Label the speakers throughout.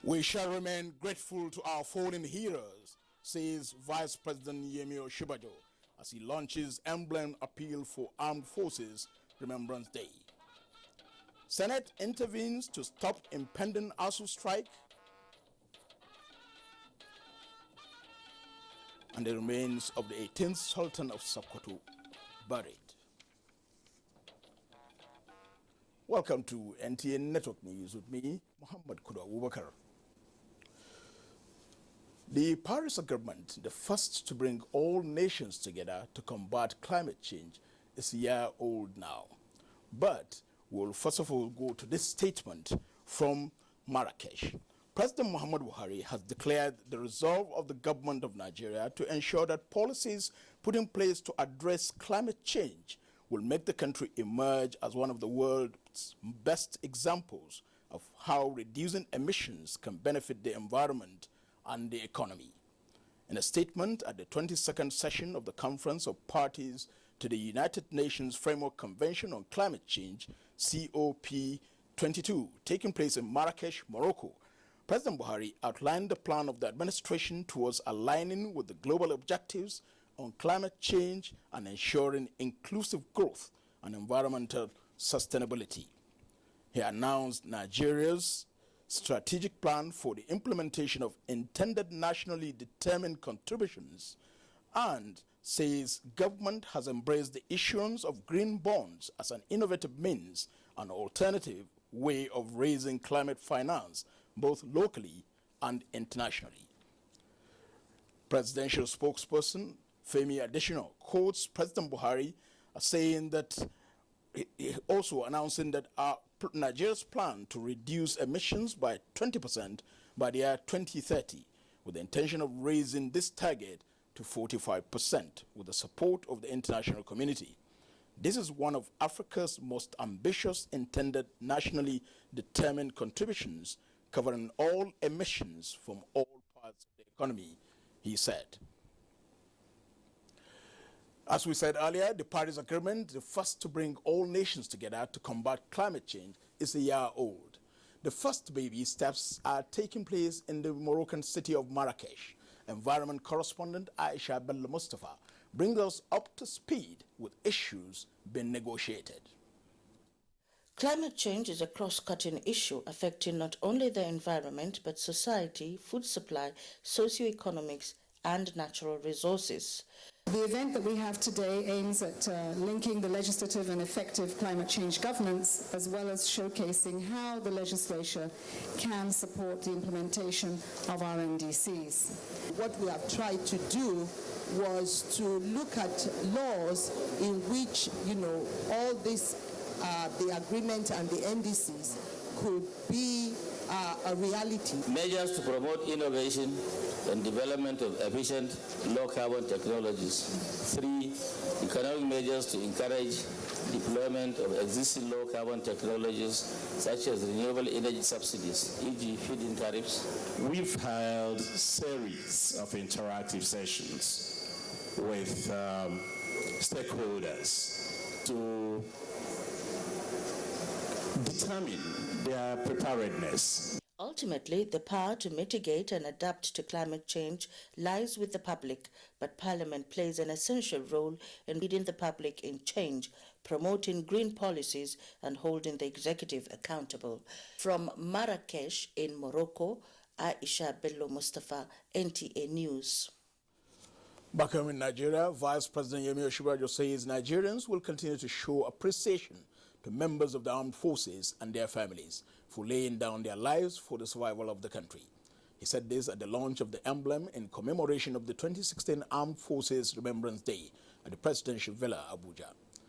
Speaker 1: We shall remain grateful to our fallen heroes, says Vice President Yemi Osinbajo as he launches emblem appeal for Armed Forces Remembrance Day. Senate intervenes to stop impending ASU strike, and the remains of the 18th Sultan of Sokoto buried. Welcome to NTA Network News with me, Muhammad Kudu Abubakar. The Paris Agreement, the first to bring all nations together to combat climate change, is a year old now. But we'll first of all go to this statement from Marrakesh. President Muhammad Buhari has declared the resolve of the government of Nigeria to ensure that policies put in place to address climate change will make the country emerge as one of the world's best examples of how reducing emissions can benefit the environment and the economy. In a statement at the 22nd session of the Conference of Parties to the United Nations Framework Convention on Climate Change, COP22, taking place in Marrakesh, Morocco, President Buhari outlined the plan of the administration towards aligning with the global objectives on climate change and ensuring inclusive growth and environmental sustainability. He announced Nigeria's strategic plan for the implementation of intended nationally determined contributions and says government has embraced the issuance of green bonds as an innovative means and alternative way of raising climate finance both locally and internationally. Presidential spokesperson Femi Adesina quotes President Buhari as saying that also announcing that Nigeria's plan to reduce emissions by 20% by the year 2030, with the intention of raising this target to 45% with the support of the international community. This is one of Africa's most ambitious intended nationally determined contributions covering all emissions from all parts of the economy, he said. As we said earlier, the Paris Agreement, the first to bring all nations together to combat climate change, is a year old. The first baby steps are taking place in the Moroccan city of Marrakesh. Environment correspondent Aisha Bello Mustafa brings us up to speed with issues being negotiated.
Speaker 2: Climate change is a cross-cutting issue affecting not only the environment but society, food supply, socio-economics, and natural resources.
Speaker 3: The event that we have today aims at linking the legislative and effective climate change governance, as well as showcasing how the legislature can support the implementation of our NDCs.
Speaker 4: What we have tried to do was to look at laws in which, all this, the agreement and the NDCs could be a reality.
Speaker 5: Measures to promote innovation and development of efficient low-carbon technologies. 3, economic measures to encourage deployment of existing low-carbon technologies such as renewable energy subsidies, e.g. feed-in tariffs.
Speaker 6: We've held a series of interactive sessions with stakeholders to determine their preparedness.
Speaker 2: Ultimately, the power to mitigate and adapt to climate change lies with the public, but Parliament plays an essential role in leading the public in change, promoting green policies, and holding the executive accountable. From Marrakesh in Morocco, Aisha Bello Mustafa, NTA News.
Speaker 1: Back home in Nigeria, Vice President Yemi Osinbajo says Nigerians will continue to show appreciation to members of the armed forces and their families for laying down their lives for the survival of the country. He said this at the launch of the emblem in commemoration of the 2016 Armed Forces Remembrance Day at the Presidential Villa, Abuja.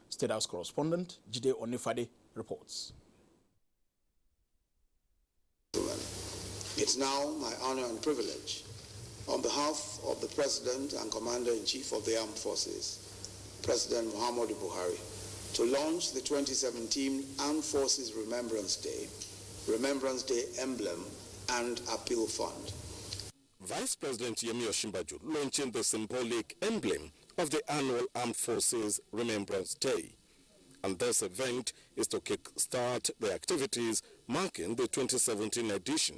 Speaker 1: State House correspondent Jide Onifade reports.
Speaker 7: It's now my honor and privilege, on behalf of the President and Commander-in-Chief of the Armed Forces, President Muhammadu Buhari, to launch the 2017 Armed Forces Remembrance Day emblem and appeal fund.
Speaker 8: Vice President Yemi Osinbajo launching the symbolic emblem of the annual Armed Forces Remembrance Day. and this event is to kick-start the activities marking the 2017 edition.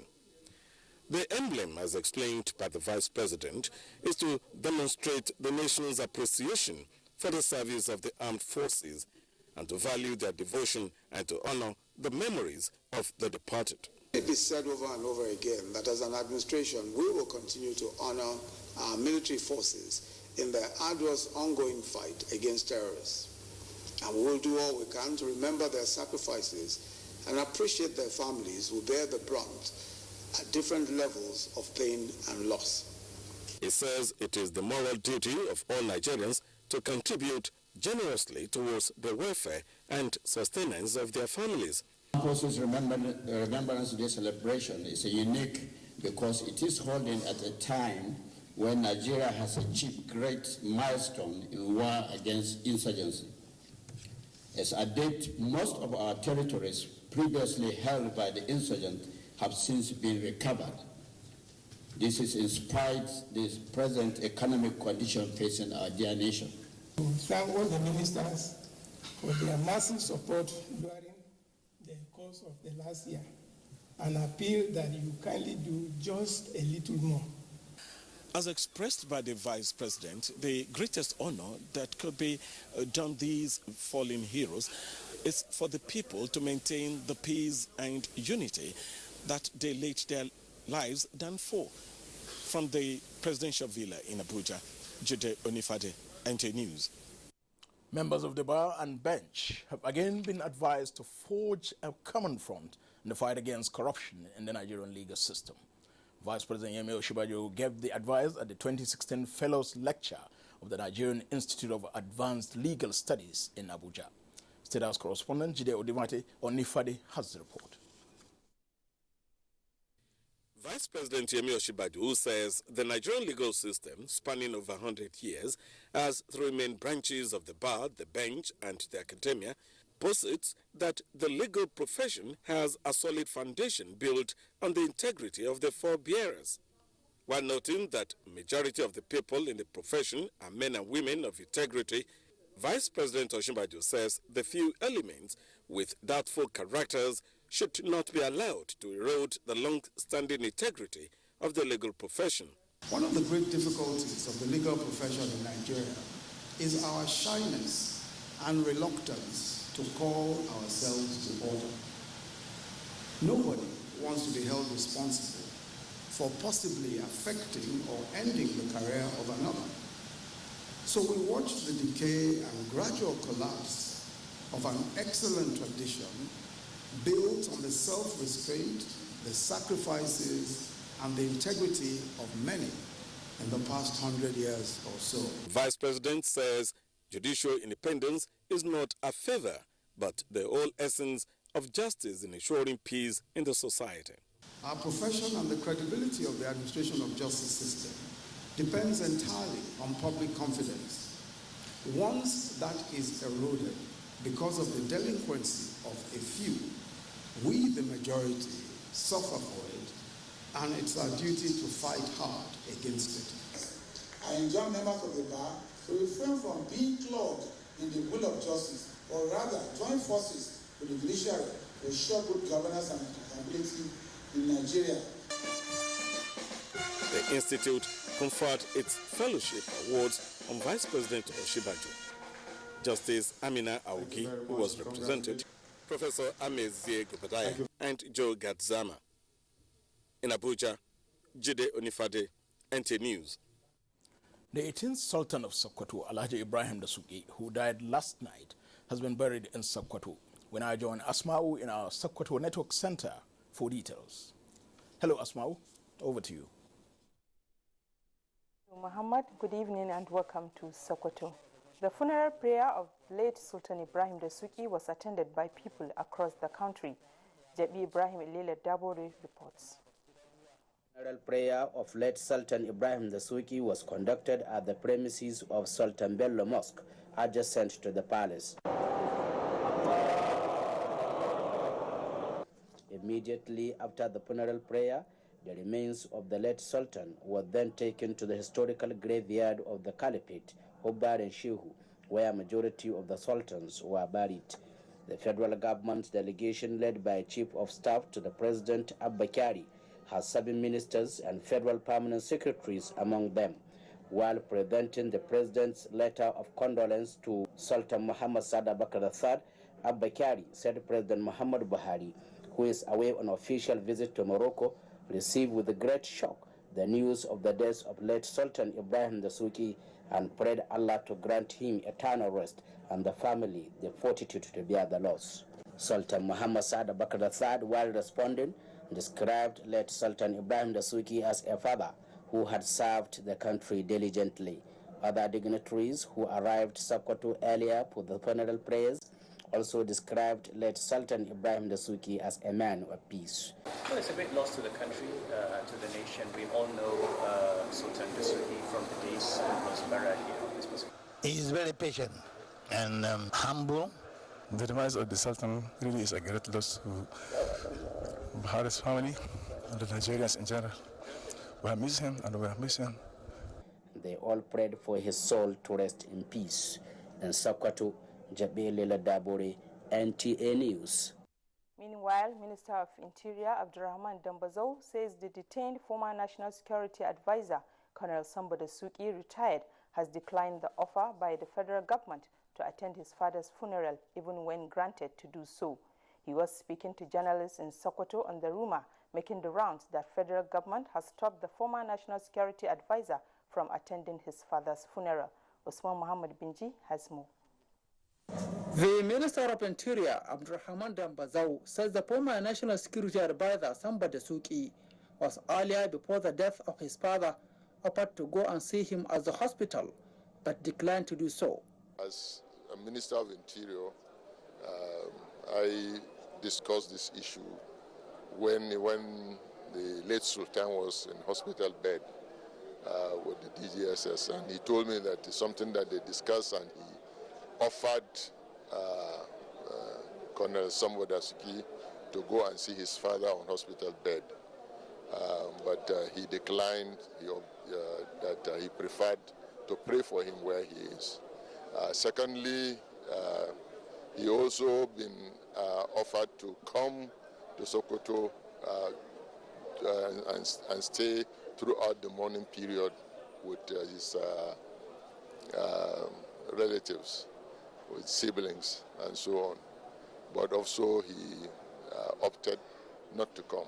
Speaker 8: The emblem, as explained by the Vice President, is to demonstrate the nation's appreciation for the service of the armed forces and to value their devotion and to honor the memories of the departed.
Speaker 7: It is said over and over again that as an administration, we will continue to honor our military forces in their arduous ongoing fight against terrorists. And we will do all we can to remember their sacrifices and appreciate their families who bear the brunt at different levels of pain and loss.
Speaker 8: He says it is the moral duty of all Nigerians to contribute generously towards the welfare and sustenance of their families.
Speaker 9: Forces Remembrance Day celebration is unique because it is holding at a time when Nigeria has achieved great milestone in war against insurgency. As at date, most of our territories previously held by the insurgent have since been recovered. This is in spite of the present economic condition facing our dear nation.
Speaker 10: We thank all the ministers for their massive support during the course of the last year and appeal that you kindly do just a little more.
Speaker 1: As expressed by the Vice President, the greatest honor that could be done these fallen heroes is for the people to maintain the peace and unity that they laid their lives down for. From the presidential villa in Abuja, Jide Onifade, NTA News. Members of the bar and bench have again been advised to forge a common front in the fight against corruption in the Nigerian legal system. Vice President Yemi Osinbajo gave the advice at the 2016 Fellows Lecture of the Nigerian Institute of Advanced Legal Studies in Abuja. State House correspondent Jide Onifade has the report.
Speaker 8: Vice President Yemi Osinbajo says the Nigerian legal system, spanning over 100 years, has three main branches of the bar, the bench, and the academia, posits that the legal profession has a solid foundation built on the integrity of the forebearers. While noting that majority of the people in the profession are men and women of integrity, Vice President Osinbajo says the few elements with doubtful characters should not be allowed to erode the long-standing integrity of the legal profession.
Speaker 11: One of the great difficulties of the legal profession in Nigeria is our shyness and reluctance to call ourselves to order. Nobody wants to be held responsible for possibly affecting or ending the career of another. So we watch the decay and gradual collapse of an excellent tradition built on the self-restraint, the sacrifices, and the integrity of many in the past 100 years or so.
Speaker 8: Vice President says judicial independence is not a favor, but the whole essence of justice in ensuring peace in the society.
Speaker 11: Our profession and the credibility of the administration of justice system depends entirely on public confidence. Once that is eroded because of the delinquency of a few, we, the majority, suffer for it, and it's our duty to fight hard against it.
Speaker 12: I enjoin members of the bar to refrain from being clogged in the will of justice, or rather join forces with the judiciary to ensure good governance and accountability in Nigeria.
Speaker 8: The Institute conferred its fellowship awards on Vice President Osinbajo. Justice Amina Augi, who was represented, Professor Amezie Gobadaya, and Joe Gadzama. In Abuja, Jide Onifade, NTA News.
Speaker 1: The 18th Sultan of Sokoto, Alhaji Ibrahim Dasuki, who died last night, has been buried in Sokoto. We now join Asma'u in our Sokoto Network Center for details. Hello, Asma'u. Over to you.
Speaker 13: Muhammad, good evening and welcome to Sokoto. The funeral prayer of late Sultan Ibrahim Dasuki was attended by people across the country. Jabi Ibrahim Ilile Dabori reports.
Speaker 14: The funeral prayer of late Sultan Ibrahim Dasuki was conducted at the premises of Sultan Bello Mosque, adjacent to the palace. Immediately after the funeral prayer, the remains of the late Sultan were then taken to the historical graveyard of the Caliphate, Hubbar and Shehu, where a majority of the sultans were buried. The federal government delegation led by Chief of Staff to the President Abba has 7 ministers and federal permanent secretaries among them. While presenting the president's letter of condolence to Sultan Muhammad Sada Bakr III, Abba said President Muhammad Buhari, who is away on official visit to Morocco, received with great shock the news of the death of late Sultan Ibrahim Dasuki and prayed Allah to grant him eternal rest and the family the fortitude to bear the loss. Sultan Muhammad Sada Bakr III, while responding, described late Sultan Ibrahim Dasuki as a father who had served the country diligently. Other dignitaries who arrived Sokoto earlier for the funeral prayers also described late Sultan Ibrahim Dasuki as a man of peace.
Speaker 15: Well, it's a great loss to the country, to the nation. We all know Sultan Dasuki from the days he was buried here.
Speaker 16: He is very patient and humble.
Speaker 17: The demise of the Sultan really is a great loss to Buhari's family and the Nigerians in general. We are missing him and we are missing.
Speaker 14: They all prayed for his soul to rest in peace. In Sokoto, Jabe Lela Dabore, NTA News.
Speaker 13: Meanwhile, Minister of Interior Abdurrahman Dambazo says the detained former National Security Advisor, Colonel Samba Dasuki, retired, has declined the offer by the federal government to attend his father's funeral, even when granted to do so. He was speaking to journalists in Sokoto on the rumor making the rounds that federal government has stopped the former National Security Advisor from attending his father's funeral. Osman Mohammed Binji has more.
Speaker 18: The Minister of Interior, Abdurrahman Dambazo, says the former National Security Advisor, Samba Dasuki, was earlier before the death of his father offered to go and see him at the hospital, but declined to do so.
Speaker 19: As a Minister of Interior, I discussed this issue when the late Sultan was in hospital bed with the DGSS, and he told me that it's something that they discussed, and he offered Colonel Samba Dasuki to go and see his father on hospital bed, but he declined. That he preferred to pray for him where he is. Secondly, he also been offered to come to Sokoto and stay throughout the mourning period with his relatives, with siblings and so on. But also he opted not to come.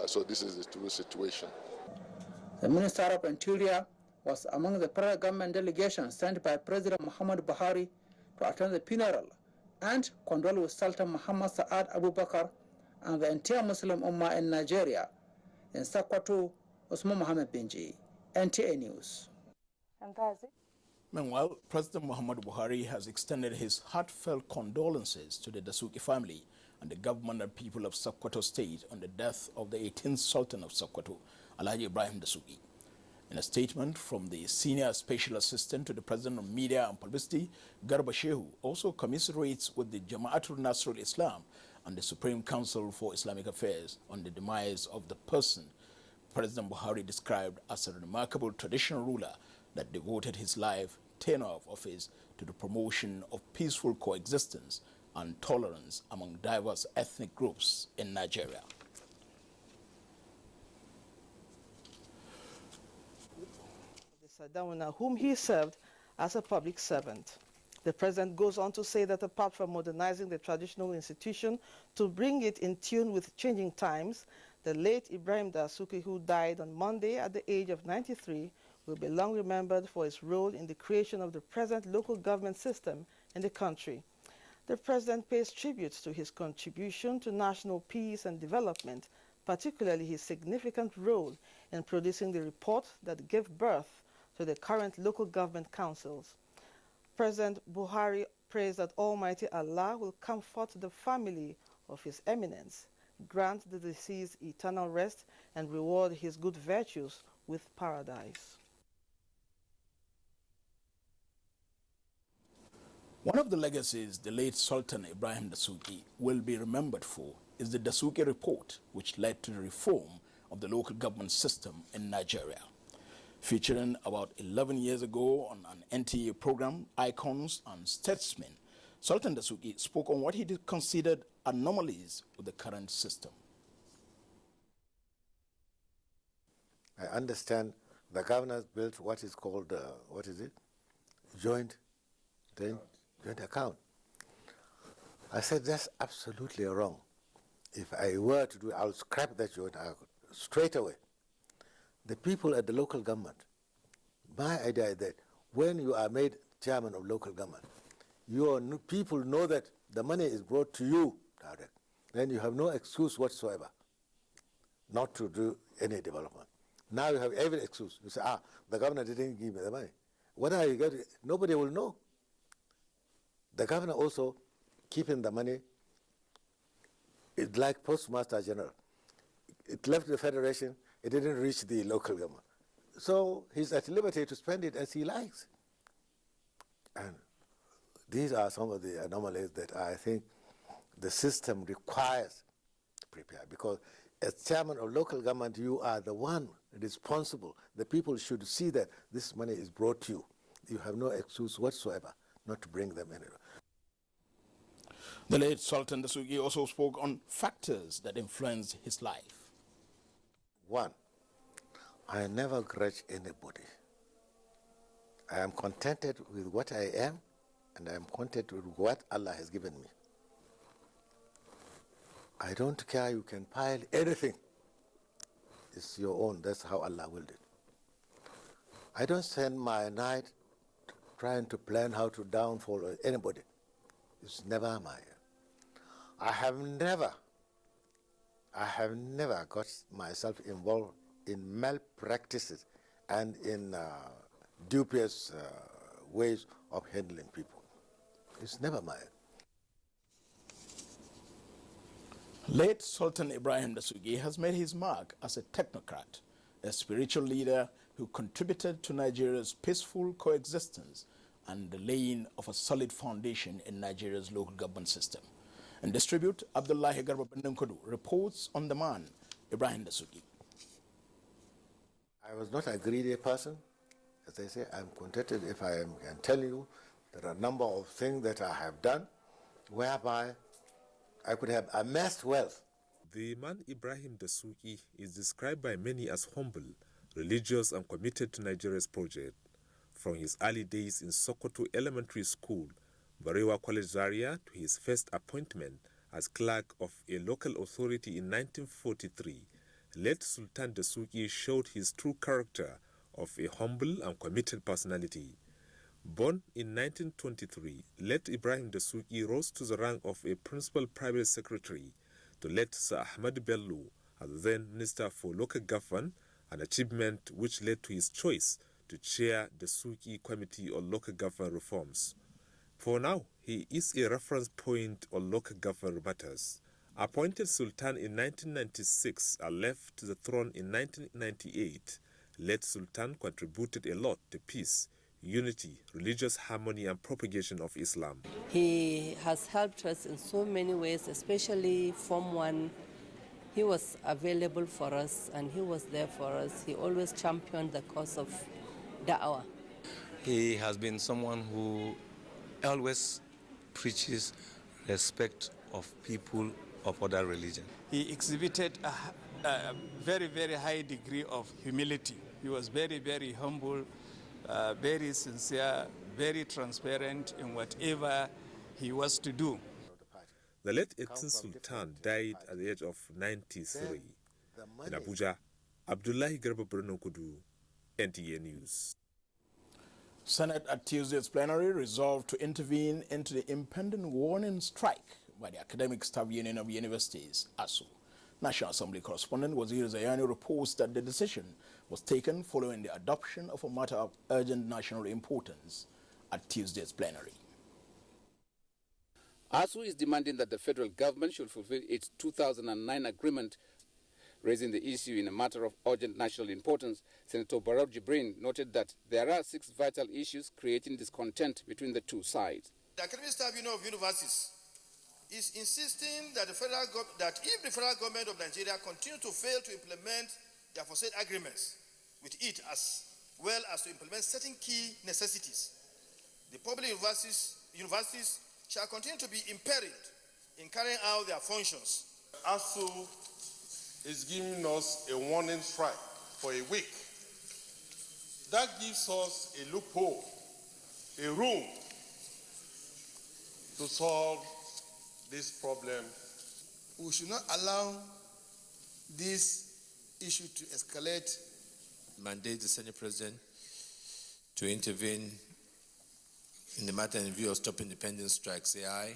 Speaker 19: So this is the true situation.
Speaker 18: The Minister of Interior was among the federal government delegation sent by President Muhammad Buhari to attend the funeral and condole with Sultan Muhammad Saad Abu Bakr and the entire Muslim Ummah in Nigeria. In Sokoto, Osman Mohammed Binji, NTA News.
Speaker 13: And that's it.
Speaker 1: Meanwhile, President Muhammad Buhari has extended his heartfelt condolences to the Dasuki family and the government and people of Sokoto State on the death of the 18th Sultan of Sokoto, Alhaji Ibrahim Dasuki. In a statement from the Senior Special Assistant to the President of Media and Publicity, Garba Shehu, also commiserates with the Jama'atul Nasrul Islam and the Supreme Council for Islamic Affairs on the demise of the person President Buhari described as a remarkable traditional ruler that devoted his life, tenure of office, to the promotion of peaceful coexistence and tolerance among diverse ethnic groups in Nigeria.
Speaker 20: Sardauna, whom he served as a public servant. The president goes on to say that apart from modernizing the traditional institution to bring it in tune with changing times, the late Ibrahim Dasuki, who died on Monday at the age of 93, will be long remembered for his role in the creation of the present local government system in the country. The president pays tribute to his contribution to national peace and development, particularly his significant role in producing the report that gave birth to the current local government councils. President Buhari prays that Almighty Allah will comfort the family of His Eminence, grant the deceased eternal rest, and reward his good virtues with paradise.
Speaker 1: One of the legacies the late Sultan Ibrahim Dasuki will be remembered for is the Dasuki Report, which led to the reform of the local government system in Nigeria. Featuring about 11 years ago on an NTA program, Icons and Statesmen, Sultan Dasuki spoke on what he considered anomalies with the current system.
Speaker 21: I understand the governors built what is called, joint account. I said that's absolutely wrong. If I were to do it, I'll scrap that joint account straight away. The people at the local government, my idea is that when you are made chairman of local government, people know that the money is brought to you direct. Then you have no excuse whatsoever not to do any development. Now you have every excuse. You say, the governor didn't give me the money. What are you getting? Nobody will know. The governor also keeping the money, it's like Postmaster General. It left the federation, it didn't reach the local government. So he's at liberty to spend it as he likes. And these are some of the anomalies that I think the system requires to prepare, because as chairman of local government, you are the one responsible. The people should see that this money is brought to you. You have no excuse whatsoever not to bring them in.
Speaker 1: The late Sultan Dasuki also spoke on factors that influenced his life.
Speaker 21: One, I never grudge anybody. I am contented with what I am, and I am content with what Allah has given me. I don't care, you can pile anything. It's your own, that's how Allah willed it. I don't spend my night trying to plan how to downfall anybody. It's never my. I have never got myself involved in malpractices and in dubious ways of handling people. It's never mine.
Speaker 1: Late Sultan Ibrahim Dasuki has made his mark as a technocrat, a spiritual leader who contributed to Nigeria's peaceful coexistence and the laying of a solid foundation in Nigeria's local government system. In this tribute, Abdullahi Garba Bendenkodu reports on the man, Ibrahim Dasuki.
Speaker 21: I was not a greedy person. As I say, I'm contented if I can tell you there are a number of things that I have done whereby I could have amassed wealth.
Speaker 22: The man Ibrahim Dasuki is described by many as humble, religious and committed to Nigeria's project. From his early days in Sokoto Elementary School, Barewa College Zaria, to his first appointment as clerk of a local authority in 1943, late Sultan Dasuki showed his true character of a humble and committed personality. Born in 1923, late Ibrahim Dasuki rose to the rank of a principal private secretary to late Sir Ahmad Bello as then Minister for Local Government, an achievement which led to his choice to chair the Dasuki Committee on Local Government Reforms. For now, he is a reference point on local government matters. Appointed Sultan in 1996 and left the throne in 1998, late Sultan contributed a lot to peace, unity, religious harmony and propagation of Islam.
Speaker 23: He has helped us in so many ways, especially Form 1. He was available for us and he was there for us. He always championed the cause of Da'wah.
Speaker 24: He has been someone who always preaches respect of people of other religion.
Speaker 25: He exhibited a very, very high degree of humility. He was very, very humble, very sincere, very transparent in whatever he was to do.
Speaker 22: The late 18th Sultan died at the age of 93. In Abuja, Abdullahi Garba Kudu, NTA News.
Speaker 1: Senate at Tuesday's plenary resolved to intervene into the impending warning strike by the Academic Staff Union of Universities, ASU. National Assembly correspondent Wazir Zayani reports that the decision was taken following the adoption of a matter of urgent national importance at Tuesday's plenary.
Speaker 26: ASU is demanding that the federal government should fulfill its 2009 agreement, raising the issue in a matter of urgent national importance. Senator Barrow Jibrin noted that there are 6 vital issues creating discontent between the two sides.
Speaker 27: The Academic Staff Union of Universities is insisting that if the federal government of Nigeria continues to fail to implement their foresaid agreements with it as well as to implement certain key necessities. The public universities shall continue to be imperiled in carrying out their functions.
Speaker 2: ASU is giving us a warning strike for a week. That gives us a loophole, a room to solve this problem.
Speaker 12: We should not allow this issue to escalate.
Speaker 3: Mandate the Senate President to intervene in the matter in view of stopping independent strikes. Say aye.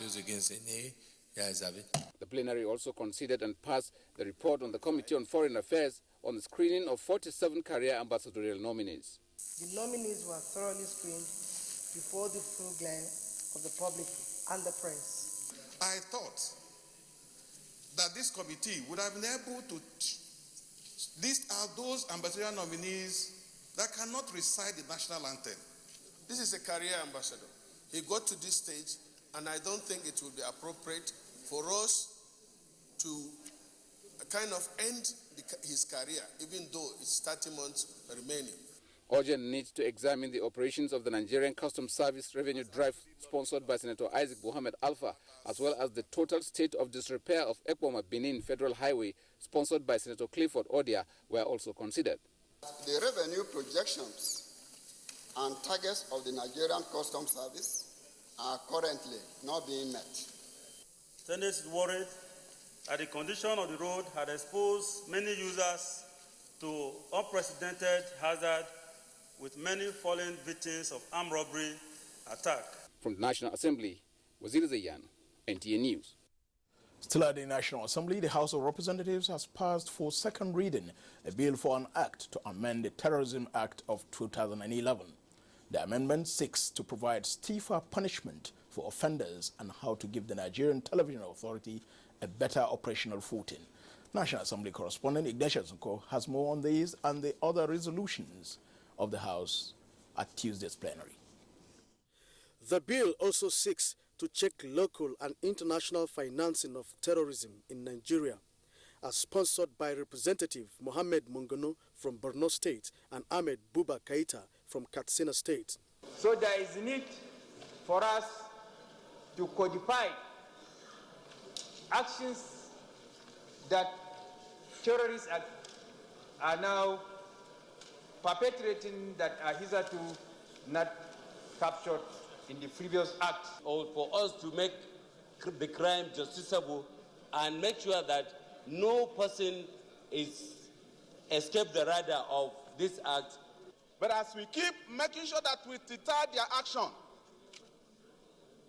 Speaker 3: Those against say nay. The ayes have it.
Speaker 26: The plenary also considered and passed the report on the Committee on Foreign Affairs on the screening of 47 career ambassadorial nominees.
Speaker 4: The nominees were thoroughly screened before the full glance of the public and the press.
Speaker 2: I thought that this committee would have been able to list out those ambassadorial nominees that cannot recite the national anthem. This is a career ambassador. He got to this stage, and I don't think it would be appropriate for us to kind of end his career, even though it's 30 months remaining.
Speaker 26: Urgent needs to examine the operations of the Nigerian Customs Service revenue drive sponsored by Senator Isaac Mohammed Alpha, as well as the total state of disrepair of Ekpoma Benin Federal Highway sponsored by Senator Clifford Odia were also considered.
Speaker 5: The revenue projections and targets of the Nigerian Customs Service are currently not being met.
Speaker 6: Senate is worried that the condition of the road had exposed many users to unprecedented hazard, with many fallen victims of armed robbery attack.
Speaker 26: From the National Assembly, Wazir Zayan, NTA News.
Speaker 1: Still at the National Assembly, the House of Representatives has passed for second reading a bill for an act to amend the Terrorism Act of 2011. The amendment seeks to provide stiffer punishment for offenders and how to give the Nigerian Television Authority a better operational footing. National Assembly correspondent Ignatius Nko has more on these and the other resolutions of the House at Tuesday's plenary.
Speaker 7: The bill also seeks to check local and international financing of terrorism in Nigeria, as sponsored by Representative Mohammed Mongono from Borno State and Ahmed Buba Kaita from Katsina State.
Speaker 9: So there is need for us to codify actions that terrorists are now perpetrating that are hitherto not captured in the previous act.
Speaker 28: Or for us to make the crime justiciable and make sure that no person is escaped the radar of this act.
Speaker 2: But as we keep making sure that we deter their action,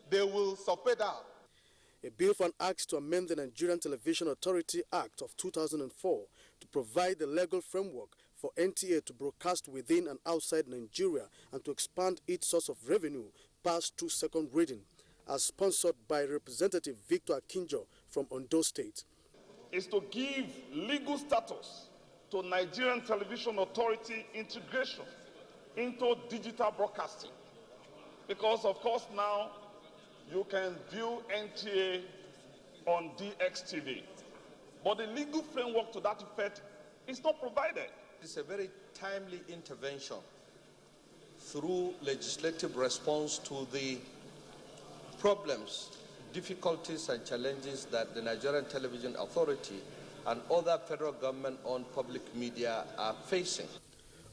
Speaker 2: they will subpedal.
Speaker 7: A bill for an act to amend the Nigerian Television Authority Act of 2004 to provide the legal framework for NTA to broadcast within and outside Nigeria and to expand its source of revenue passed to second reading, as sponsored by Representative Victor Akinjo from Ondo State.
Speaker 2: Is to give legal status to Nigerian Television Authority integration into digital broadcasting. Because, of course, now you can view NTA on DXTV. But the legal framework to that effect is not provided.
Speaker 29: It's a very timely intervention through legislative response to the problems, difficulties and challenges that the Nigerian Television Authority and other federal government-owned public media are facing.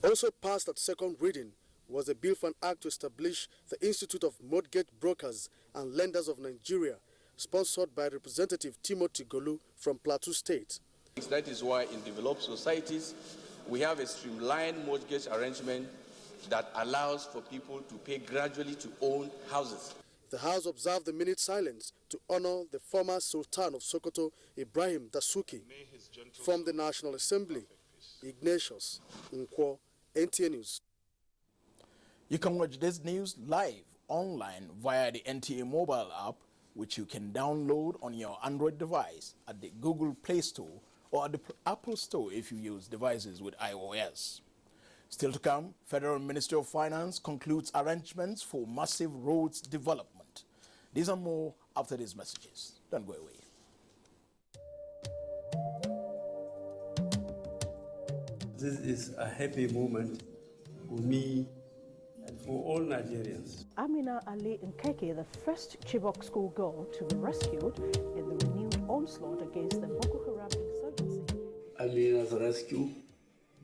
Speaker 7: Also passed at second reading was a bill for an act to establish the Institute of Mortgage Brokers and Lenders of Nigeria, sponsored by Representative Timothy Golu from Plateau State.
Speaker 29: That is why in developed societies, we have a streamlined mortgage arrangement that allows for people to pay gradually to own houses.
Speaker 7: The House observed the minute silence to honor the former Sultan of Sokoto, Ibrahim Dasuki. From the National Assembly, Ignatius Nkwo, NTA News.
Speaker 1: You can watch this news live online via the NTA mobile app, which you can download on your Android device at the Google Play Store or at the Apple Store if you use devices with iOS. Still to come, Federal Ministry of Finance concludes arrangements for massive roads development. These are more after these messages. Don't go away.
Speaker 8: This is a happy moment for me and for all Nigerians.
Speaker 10: Amina Ali Nkeke, the first Chibok schoolgirl to be rescued in the renewed onslaught against the Boko Haram insurgency.
Speaker 8: Amina's rescue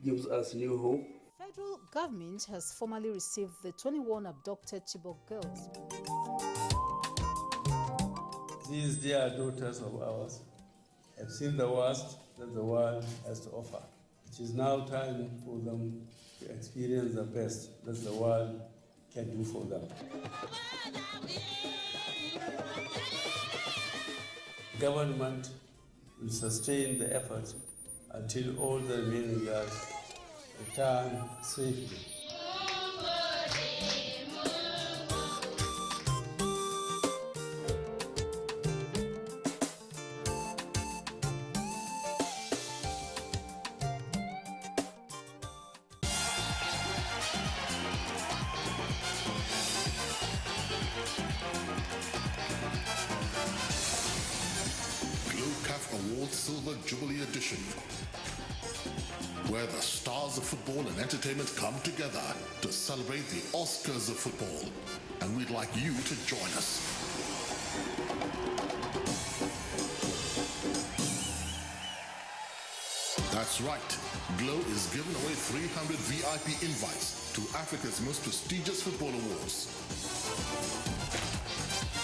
Speaker 8: gives us new hope.
Speaker 11: Federal government has formally received the 21 abducted Chibok girls.
Speaker 8: These dear daughters of ours have seen the worst that the world has to offer. It is now time for them to experience the best that the world can do for them. Government will sustain the effort until all the remaining girls return safely.
Speaker 14: Silver Jubilee Edition, where the stars of football and entertainment come together to celebrate the Oscars of football. And we'd like you to join us. That's right. Glow is giving away 300 VIP invites to Africa's most prestigious football awards.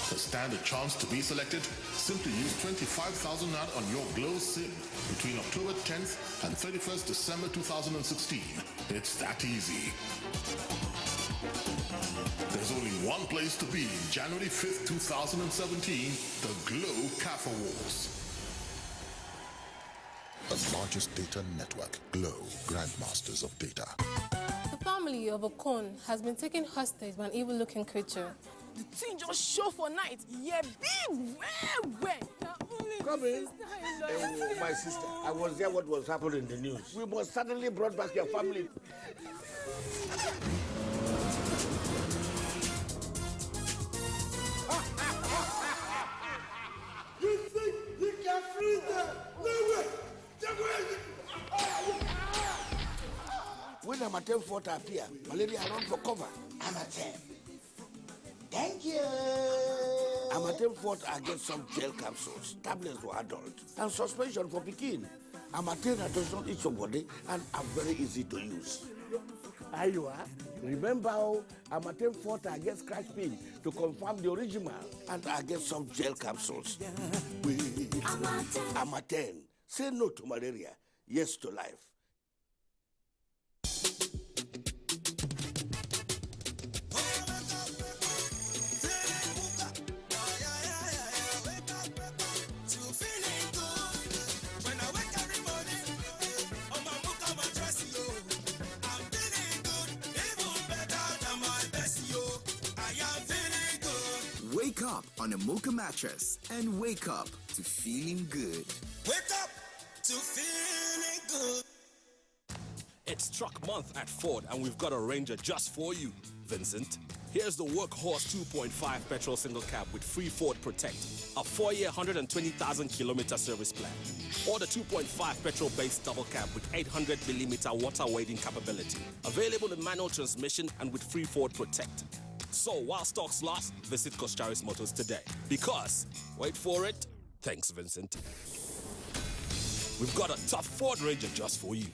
Speaker 14: To stand a chance to be selected, simply use 25,000 Rand on your Glow SIM between October 10th and 31st December 2016. It's that easy. There's only one place to be, January 5th, 2017, the Glow CAF Awards. The largest data network, Glow, Grandmasters of Data.
Speaker 15: The family of Okon has been taken hostage by an evil-looking creature.
Speaker 16: The thing just show for night. Yeah, big, well.
Speaker 17: Come in. My sister, I was there what was happening in the news. We must suddenly brought back your family.
Speaker 12: You think you can freeze them? No way!
Speaker 17: When Amatem fought appear, malaria run for cover. Amatem. Thank you. Amatem fought against some gel capsules, tablets for adults, and suspension for Pekin. Amatem does not eat somebody and are very easy to use. Ayua, remember how Amatem fought against scratch pain to confirm the original and against some gel capsules. Amatem. Say no to malaria, yes to life.
Speaker 18: Wake up on a Mocha mattress and wake up to feeling good.
Speaker 19: Wake up to feeling good.
Speaker 30: It's truck month at Ford, and we've got a Ranger just for you, Vincent. Here's the Workhorse 2.5 petrol single cab with free Ford Protect, a 4-year, 120,000-kilometer service plan. Or the 2.5 petrol-based double cab with 800-millimeter water wading capability, available in manual transmission and with free Ford Protect. So while stocks last, visit Kostaris Motors today. Because, wait for it, thanks Vincent, we've got a tough Ford Ranger just for you.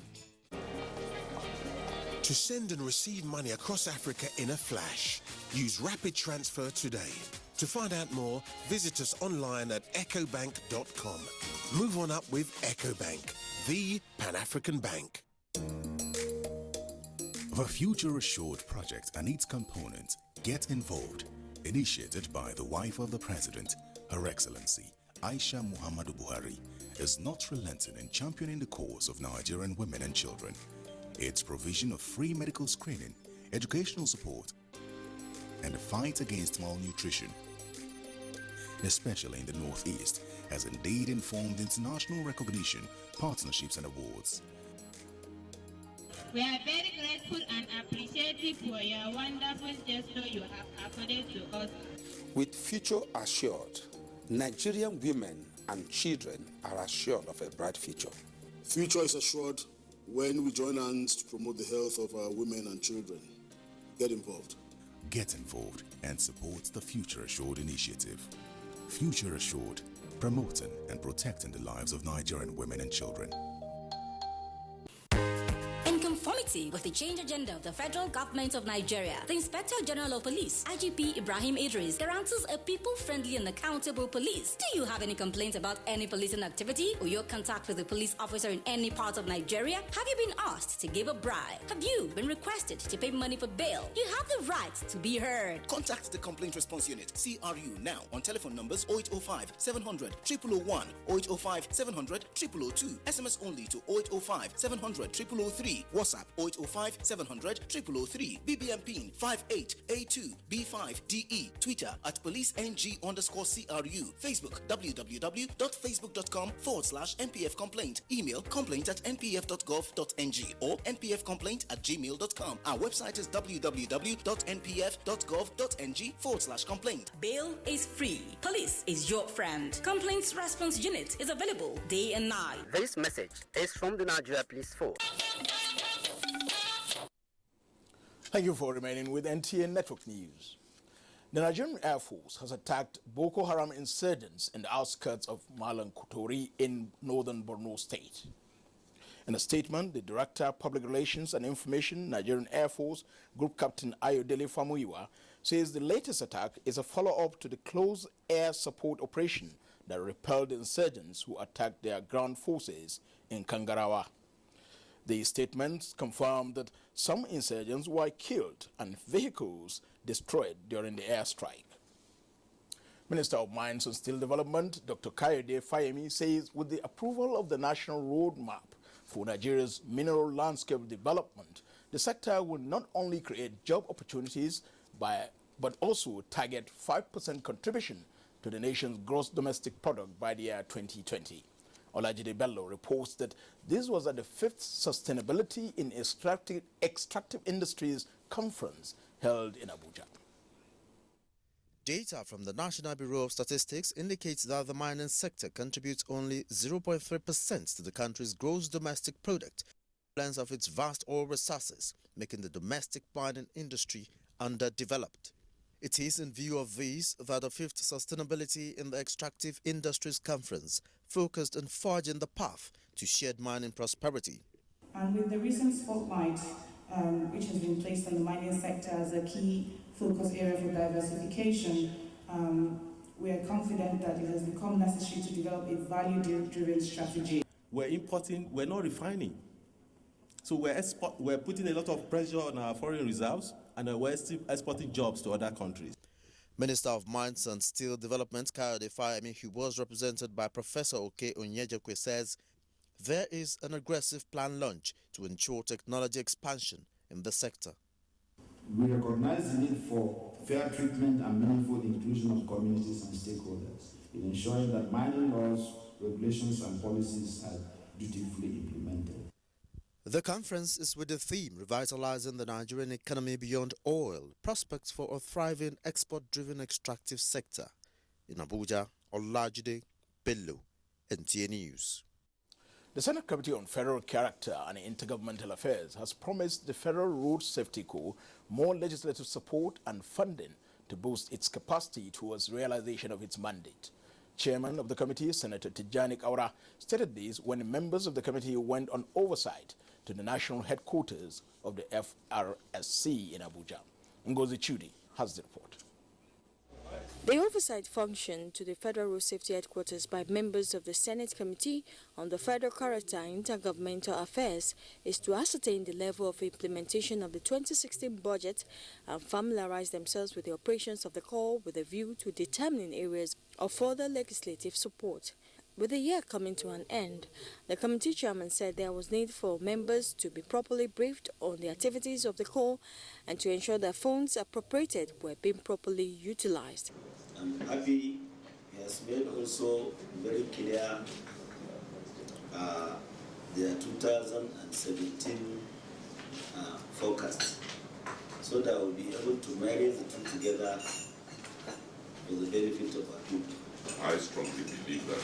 Speaker 31: To send and receive money across Africa in a flash, use Rapid Transfer today. To find out more, visit us online at ecobank.com. Move on up with EcoBank, the Pan-African bank.
Speaker 32: The Future Assured project and its components, Get Involved, initiated by the wife of the President, Her Excellency Aisha Muhammadu Buhari, is not relenting in championing the cause of Nigerian women and children. Its provision of free medical screening, educational support, and the fight against malnutrition, especially in the Northeast, has indeed informed international recognition, partnerships, and awards.
Speaker 33: We are very grateful and appreciative for your wonderful gesture you have accorded to us.
Speaker 34: With Future Assured, Nigerian women and children are assured of a bright future.
Speaker 35: Future is assured
Speaker 3: when we join hands to promote the health of our women and children. Get involved.
Speaker 32: Get involved and support the Future Assured initiative. Future Assured, promoting and protecting the lives of Nigerian women and children.
Speaker 4: In conformity with the change agenda of the federal government of Nigeria, the Inspector General of Police, IGP Ibrahim Idris, guarantees a people-friendly and accountable police. Do you have any complaints about any policing activity or your contact with a police officer in any part of Nigeria? Have you been asked to give a bribe? Have you been requested to pay money for bail? You have the right to be heard.
Speaker 5: Contact the Complaint Response Unit, CRU, now on telephone numbers 0805 700 0001, 0805 700 0002, SMS only to 0805 700 0003, WhatsApp 0805 700 0003, BBM PIN 58A2B5DE, Twitter at policeng_CRU, Facebook www.facebook.com/NPF complaint, email complaint@npf.gov.ng or npfcomplaint@gmail.com. Our website is www.npf.gov.ng/complaint.
Speaker 4: Bail is free. Police is your friend. Complaints Response Unit is available day and night.
Speaker 6: This message is from the Nigeria Police Force.
Speaker 1: Thank you for remaining with NTA Network News. The Nigerian Air Force has attacked Boko Haram insurgents in the outskirts of Malan Kutori in northern Borno State. In a statement, the Director of Public Relations and Information, Nigerian Air Force, Group Captain Ayodele Famuyiwa, says the latest attack is a follow-up to the close air support operation that repelled insurgents who attacked their ground forces in Kangarawa. The statement confirmed that some insurgents were killed and vehicles destroyed during the airstrike. Minister of Mines and Steel Development, Dr. Kayode Fayemi, says with the approval of the National Roadmap for Nigeria's mineral landscape development, the sector will not only create job opportunities but also target 5% contribution to the nation's gross domestic product by the year 2020. Olajide Bello reports that this was at the 5th Sustainability in Extractive Industries Conference held in Abuja.
Speaker 9: Data from the National Bureau of Statistics indicates that the mining sector contributes only 0.3% to the country's gross domestic product, balance of its vast oil resources, making the domestic mining industry underdeveloped. It is in view of this that the 5th Sustainability in the Extractive Industries Conference focused on forging the path to shared mining prosperity.
Speaker 13: And with the recent spotlight which has been placed on the mining sector as a key focus area for diversification, we are confident that it has become necessary to develop a value-driven strategy.
Speaker 20: We're importing, we're not refining. So we're putting a lot of pressure on our foreign reserves, and we're still exporting jobs to other countries.
Speaker 9: Minister of Mines and Steel Development, Kayode Fayemi, who was represented by Professor Oke Onyejekwe, says there is an aggressive plan launch to ensure technology expansion in the sector.
Speaker 21: We recognize the need for fair treatment and meaningful inclusion of communities and stakeholders in ensuring that mining laws, regulations and policies are dutifully implemented.
Speaker 9: The conference is with the theme Revitalizing the Nigerian Economy Beyond Oil, Prospects for a Thriving Export-Driven Extractive Sector. In Abuja, Olajide Bello, NTA News.
Speaker 1: The Senate Committee on Federal Character and Intergovernmental Affairs has promised the Federal Road Safety Corps more legislative support and funding to boost its capacity towards realization of its mandate. Chairman of the committee, Senator Tijani Kaura, stated this when members of the committee went on oversight to the national headquarters of the FRSC in Abuja. Ngozi Chudi has the report.
Speaker 22: The oversight function to the Federal Road Safety Headquarters by members of the Senate Committee on the Federal Character and Intergovernmental Affairs is to ascertain the level of implementation of the 2016 budget and familiarize themselves with the operations of the Corps with a view to determining areas of further legislative support. With the year coming to an end, the committee chairman said there was need for members to be properly briefed on the activities of the Corps and to ensure that funds appropriated were being properly utilized.
Speaker 23: I'm happy he has made also very clear their 2017 forecast, so that we'll be able to marry the two together for the benefit of our people.
Speaker 24: I strongly believe that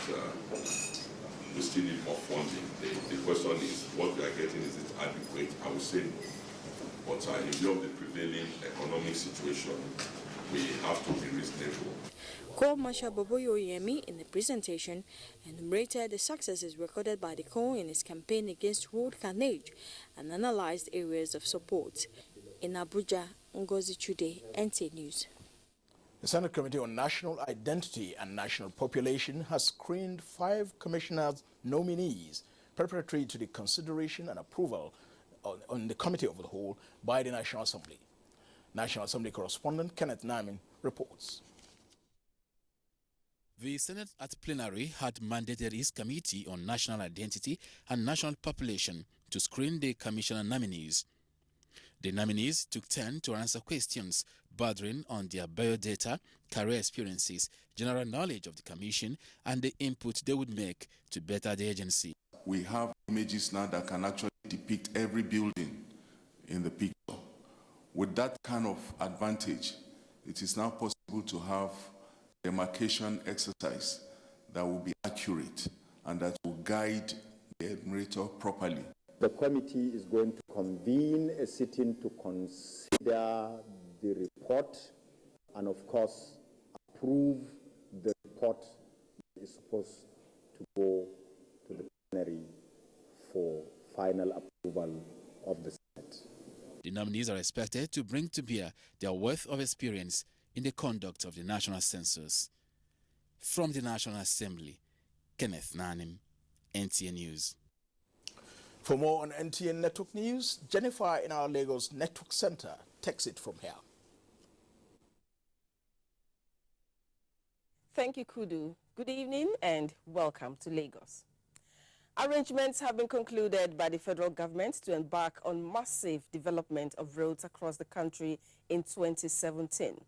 Speaker 2: we still need more funding. The question is, what we are getting, is it adequate? I would say no. But in view of the prevailing economic situation, we have to be reasonable.
Speaker 22: Corps Marshal Boboyo Oyemi in the presentation enumerated the successes recorded by the Corps in its campaign against road carnage and analyzed areas of support. In Abuja, Ngozi Chude, NTA News.
Speaker 1: The Senate Committee on National Identity and National Population has screened 5 commissioners' nominees preparatory to the consideration and approval on the Committee of the Whole by the National Assembly. National Assembly correspondent Kenneth Namin reports.
Speaker 7: The Senate at plenary had mandated its Committee on National Identity and National Population to screen the commissioner nominees. The nominees took turn to answer questions bordering on their biodata, career experiences, general knowledge of the Commission, and the input they would make to better the agency.
Speaker 8: We have images now that can actually depict every building in the picture. With that kind of advantage, it is now possible to have demarcation exercise that will be accurate and that will guide the enumerator properly.
Speaker 10: The committee is going to convene a sitting to consider the report and, of course, approve the report that is supposed to go to the plenary for final approval of the Senate.
Speaker 7: The nominees are expected to bring to bear their wealth of experience in the conduct of the national census. From the National Assembly, Kenneth Nanim, NTA News.
Speaker 1: For more on NTA Network News, Jennifer in our Lagos Network Center takes it from here.
Speaker 11: Thank you, Kudu. Good evening and welcome to Lagos. Arrangements have been concluded by the federal government to embark on massive development of roads across the country in 2017.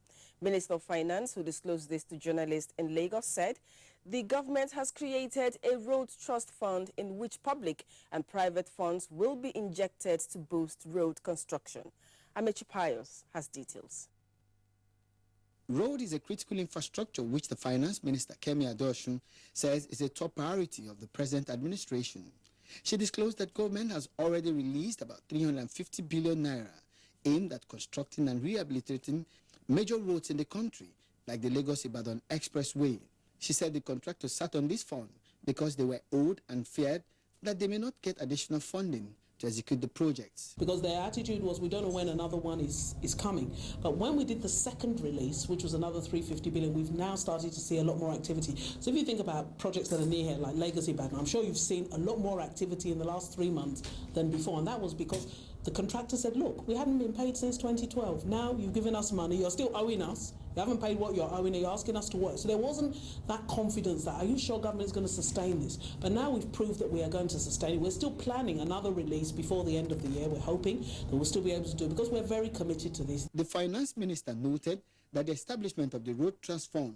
Speaker 11: Minister of Finance, who disclosed this to journalists in Lagos, said the government has created a road trust fund in which public and private funds will be injected to boost road construction. Amechi Pius has details.
Speaker 14: Road is a critical infrastructure which the Finance Minister, Kemi Adeosun, says is a top priority of the present administration. She disclosed that government has already released about 350 billion naira aimed at constructing and rehabilitating major roads in the country, like the Lagos-Ibadan Expressway. She said the contractors sat on this fund because they were owed and feared that they may not get additional funding to execute the projects.
Speaker 15: Because their attitude was, we don't know when another one is coming. But when we did the second release, which was another 350 billion, we've now started to see a lot more activity. So if you think about projects that are near here, like Lagos-Ibadan, I'm sure you've seen a lot more activity in the last 3 months than before. And that was because the contractor said, look, we hadn't been paid since 2012. Now you've given us money, you're still owing us. You haven't paid what you're owing, and you're asking us to work. So there wasn't that confidence that, are you sure government is going to sustain this? But now we've proved that we are going to sustain it. We're still planning another release before the end of the year. We're hoping that we'll still be able to do it because we're very committed to this.
Speaker 14: The Finance Minister noted that the establishment of the Road Trust Fund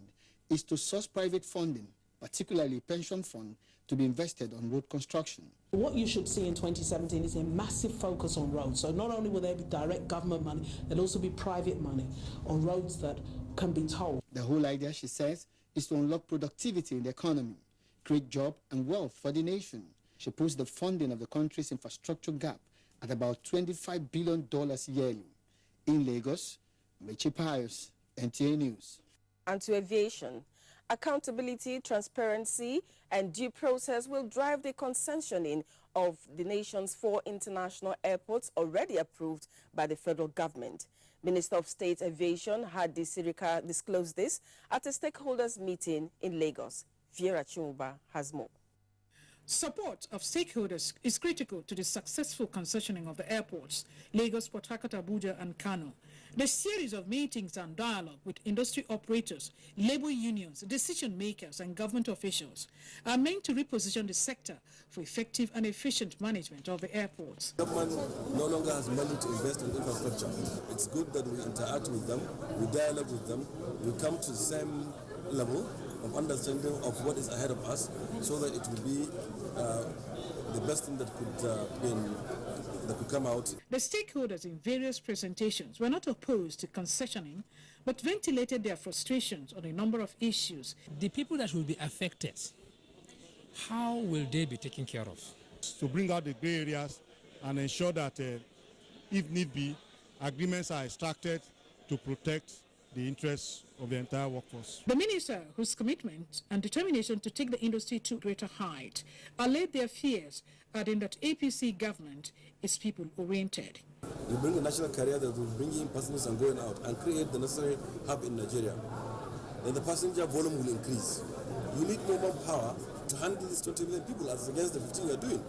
Speaker 14: is to source private funding, particularly pension fund, to be invested on road construction.
Speaker 15: What you should see in 2017 is a massive focus on roads. So not only will there be direct government money, there'll also be private money on roads that can be tolled.
Speaker 14: The whole idea, she says, is to unlock productivity in the economy, create job and wealth for the nation. She puts the funding of the country's infrastructure gap at about $25 billion yearly. In Lagos, Mechi Pius, NTA News.
Speaker 11: And to aviation. Accountability, transparency, and due process will drive the concessioning of the nation's 4 international airports already approved by the federal government. Minister of State Aviation Hadi Sirika disclosed this at a stakeholders meeting in Lagos. Viera Chumuba has more.
Speaker 16: Support of stakeholders is critical to the successful concessioning of the airports, Lagos, Port Harcourt, Abuja, and Kano. The series of meetings and dialogue with industry operators, labor unions, decision makers, and government officials are meant to reposition the sector for effective and efficient management of the airports.
Speaker 24: Government no longer has money to invest in infrastructure. It's good that we interact with them, we dialogue with them, we come to the same level of understanding of what is ahead of us, so that it will be the best thing that could come out.
Speaker 16: The stakeholders in various presentations were not opposed to concessioning, but ventilated their frustrations on a number of issues.
Speaker 25: The people that will be affected
Speaker 3: how will they be taken care of?
Speaker 12: To bring out the gray areas and ensure that, if need be, agreements are extracted to protect the interests of the entire workforce.
Speaker 16: The minister, whose commitment and determination to take the industry to greater height, allayed their fears, adding that APC government is people-oriented.
Speaker 24: We bring a national carrier that will bring in passengers and going out and create the necessary hub in Nigeria. Then the passenger volume will increase. You need more manpower to handle these 20 million people as against the 15 you're doing.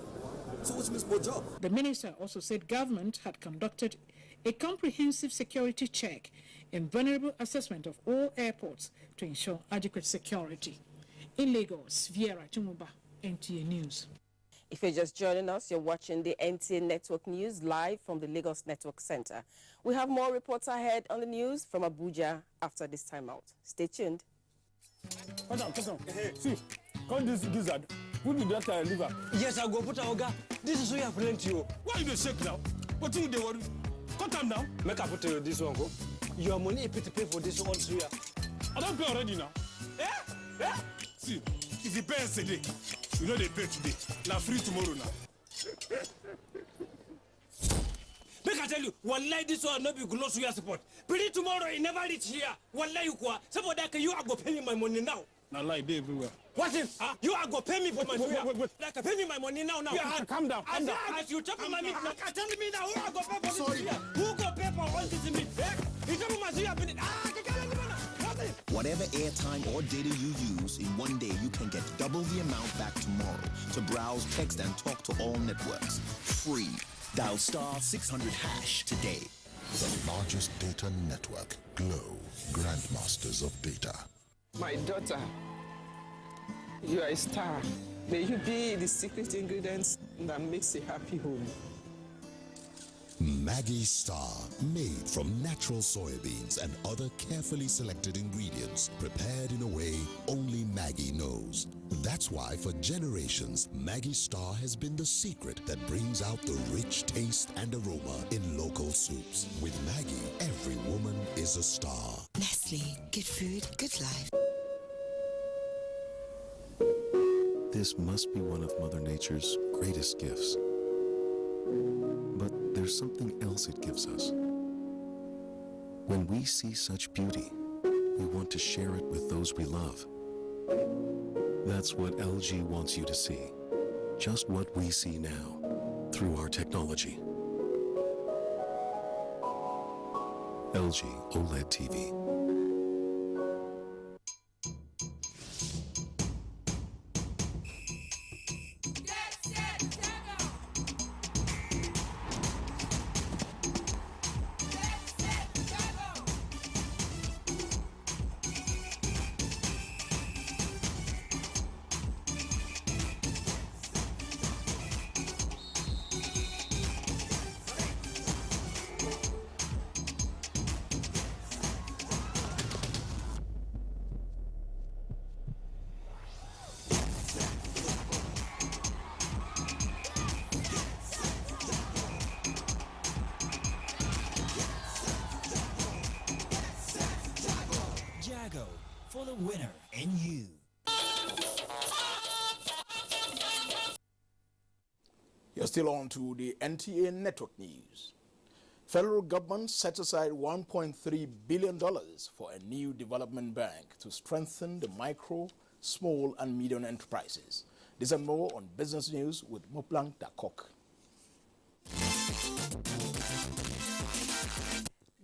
Speaker 24: So which means more job.
Speaker 16: The minister also said government had conducted a comprehensive security check and vulnerable assessment of all airports to ensure adequate security. In Lagos, Viera Tumuba, NTA News.
Speaker 11: If you're just joining us, you're watching the NTA Network News live from the Lagos Network Center. We have more reports ahead on the news from Abuja after this time out. Stay tuned.
Speaker 17: See, call this gizzard. Put the liver. Yes, I'll go put our This is so you have plenty. Why you shake now? What do they worry? Cut them now. Make I put this one go. Your money is to pay for this one too. I don't pay already now. See, if you pay yesterday, you know they pay today. Now free tomorrow now. Make I tell you, wallahi this one not be good to your support. Pay tomorrow, it never reach here. Wallahi you kwa. Somebody that you are go pay me my money now. Now lie they everywhere. What if? You are go pay me for my money. Like pay me my money now. Yeah, calm down. Calm down. As you talk my meat, tell me now who are go pay for this? Who go pay for all this meat? You tell me my
Speaker 18: Whatever airtime or data you use, in one day you can get double the amount back tomorrow to browse, text, and talk to all networks. Free. Dial *600# today.
Speaker 19: The largest data network, Glow, grandmasters of data.
Speaker 25: My daughter, you are a star. May you be the secret ingredients that makes a happy home.
Speaker 19: Maggi Star, made from natural soybeans and other carefully selected ingredients, prepared in a way only Maggi knows. That's why for generations, Maggi Star has been the secret that brings out the rich taste and aroma in local soups. With Maggi, every woman is a star.
Speaker 26: Nestle, good food, good life.
Speaker 27: This must be one of Mother Nature's greatest gifts. But there's something else it gives us. When we see such beauty, we want to share it with those we love. That's what LG wants you to see. Just what we see now, through our technology. LG OLED TV.
Speaker 28: For the winner and you.
Speaker 1: You're still on to the NTA Network News. Federal government set aside $1.3 billion for a new development bank to strengthen the micro, small and medium enterprises. This and more on Business News with Moplang Dakok.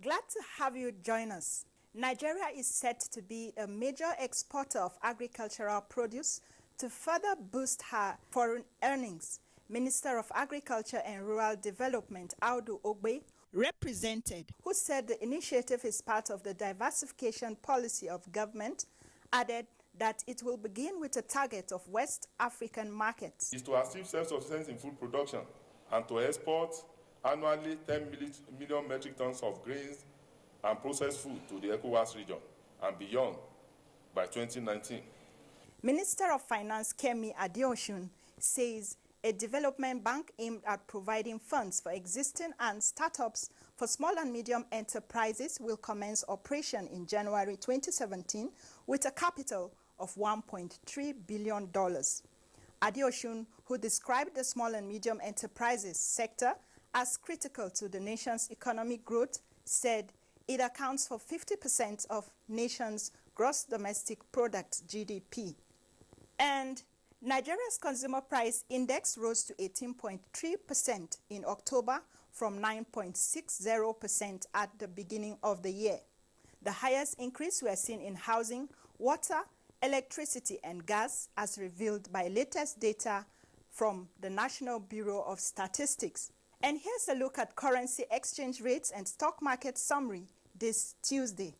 Speaker 29: Glad to have you join us. Nigeria is set to be a major exporter of agricultural produce to further boost her foreign earnings. Minister of Agriculture and Rural Development, Audu Ogbe, represented, who said the initiative is part of the diversification policy of government, added that it will begin with a target of West African markets.
Speaker 30: Is to achieve self-sufficiency in food production and to export annually 10 million metric tons of grains and processed food to the ECOWAS region and beyond by 2019.
Speaker 29: Minister of Finance Kemi Adeosun says a development bank aimed at providing funds for existing and startups for small and medium enterprises will commence operation in January 2017 with a capital of $1.3 billion. Adeosun, who described the small and medium enterprises sector as critical to the nation's economic growth, said it accounts for 50% of nation's gross domestic product (GDP). And Nigeria's consumer price index rose to 18.3% in October from 9.60% at the beginning of the year. The highest increase were seen in housing, water, electricity and gas, as revealed by latest data from the National Bureau of Statistics. And here's a look at currency exchange rates and stock market summary this Tuesday.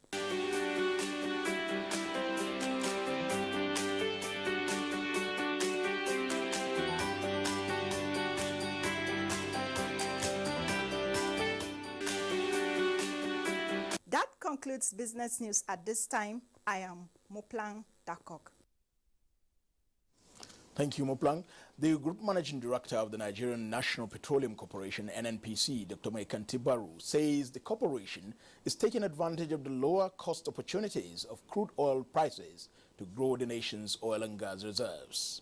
Speaker 29: That concludes business news at this time. I am Moplang Dakok.
Speaker 1: Thank you, Moplang. The Group Managing Director of the Nigerian National Petroleum Corporation, NNPC, Dr. Maikanti Baru, says the corporation is taking advantage of the lower cost opportunities of crude oil prices to grow the nation's oil and gas reserves.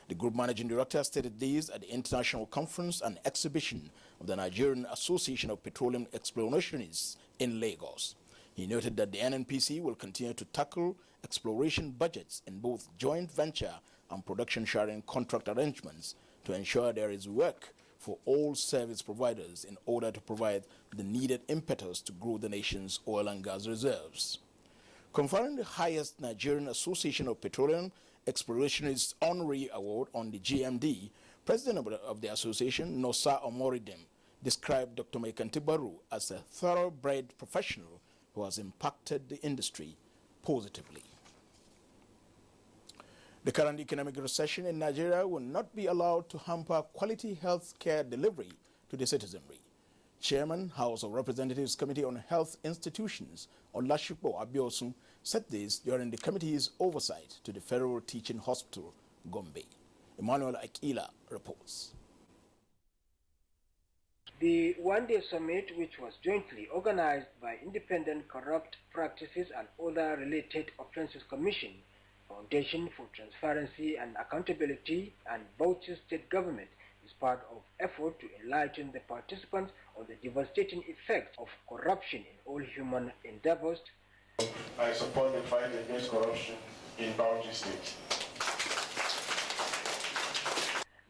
Speaker 1: The Group Managing Director stated this at the International Conference and Exhibition of the Nigerian Association of Petroleum Explorationists in Lagos. He noted that the NNPC will continue to tackle exploration budgets in both joint venture and production sharing contract arrangements to ensure there is work for all service providers in order to provide the needed impetus to grow the nation's oil and gas reserves. Conferring the highest Nigerian Association of Petroleum Explorationists Honorary Award on the GMD, President of the association, Nosa Omoridim, described Dr. Maikanti Baru as a thoroughbred professional who has impacted the industry positively. The current economic recession in Nigeria will not be allowed to hamper quality health care delivery to the citizenry. Chairman, House of Representatives Committee on Health Institutions, Olashipo Abiosun, said this during the committee's oversight to the Federal Teaching Hospital, Gombe. Emmanuel Akila reports.
Speaker 2: The one-day summit, which was jointly organized by Independent Corrupt Practices and Other Related Offences Commission, Foundation for Transparency and Accountability, and Bauchi State Government, is part of effort to enlighten the participants on the devastating effects of corruption in all human endeavors.
Speaker 4: I support the fight against corruption in Bauchi State.